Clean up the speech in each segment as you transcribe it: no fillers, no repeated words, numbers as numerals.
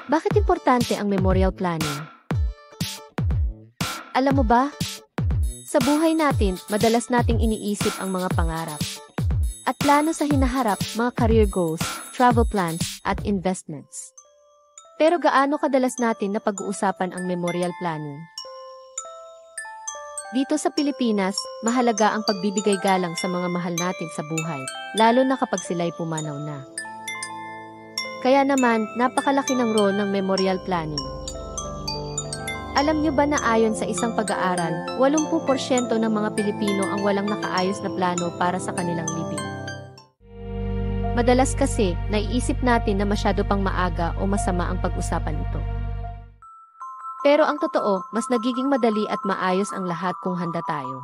Bakit importante ang memorial planning? Alam mo ba? Sa buhay natin, madalas nating iniisip ang mga pangarap at plano sa hinaharap, mga career goals, travel plans, at investments. Pero gaano kadalas natin na pag-uusapan ang memorial planning? Dito sa Pilipinas, mahalaga ang pagbibigay galang sa mga mahal natin sa buhay, lalo na kapag sila'y pumanaw na. Kaya naman, napakalaki ng role ng memorial planning. Alam niyo ba na ayon sa isang pag-aaral, 80% ng mga Pilipino ang walang nakaayos na plano para sa kanilang libing? Madalas kasi, naiisip natin na masyado pang maaga o masama ang pag-usapan ito. Pero ang totoo, mas nagiging madali at maayos ang lahat kung handa tayo.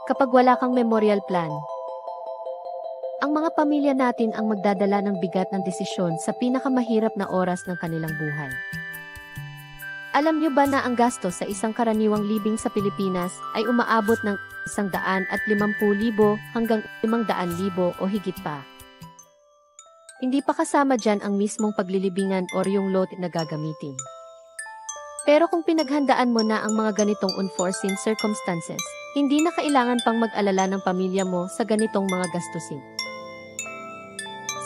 Kapag wala kang memorial plan, ang mga pamilya natin ang magdadala ng bigat ng desisyon sa pinakamahirap na oras ng kanilang buhay. Alam niyo ba na ang gasto sa isang karaniwang libing sa Pilipinas ay umaabot ng 150,000 hanggang 500,000 o higit pa? Hindi pa kasama dyan ang mismong paglilibingan o yung lot na gagamitin. Pero kung pinaghandaan mo na ang mga ganitong unforeseen circumstances, hindi na kailangan pang mag-alala ng pamilya mo sa ganitong mga gastusin.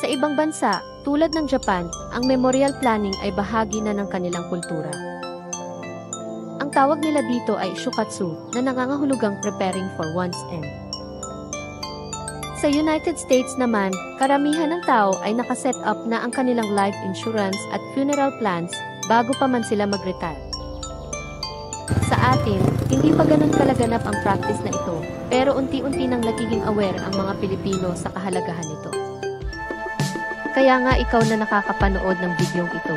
Sa ibang bansa, tulad ng Japan, ang memorial planning ay bahagi na ng kanilang kultura. Ang tawag nila dito ay shukatsu, na nangangahulugang preparing for one's end. Sa United States naman, karamihan ng tao ay nakaset up na ang kanilang life insurance at funeral plans bago pa man sila mag-retire. Sa atin, hindi pa ganun kalaganap ang practice na ito, pero unti-unti nang nagiging aware ang mga Pilipino sa kahalagahan nito. Kaya nga ikaw na nakakapanood ng bidyong ito.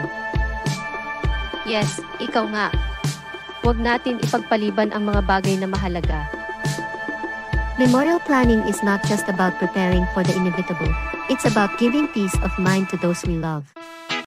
Yes, ikaw nga. Huwag natin ipagpaliban ang mga bagay na mahalaga. Memorial planning is not just about preparing for the inevitable. It's about giving peace of mind to those we love.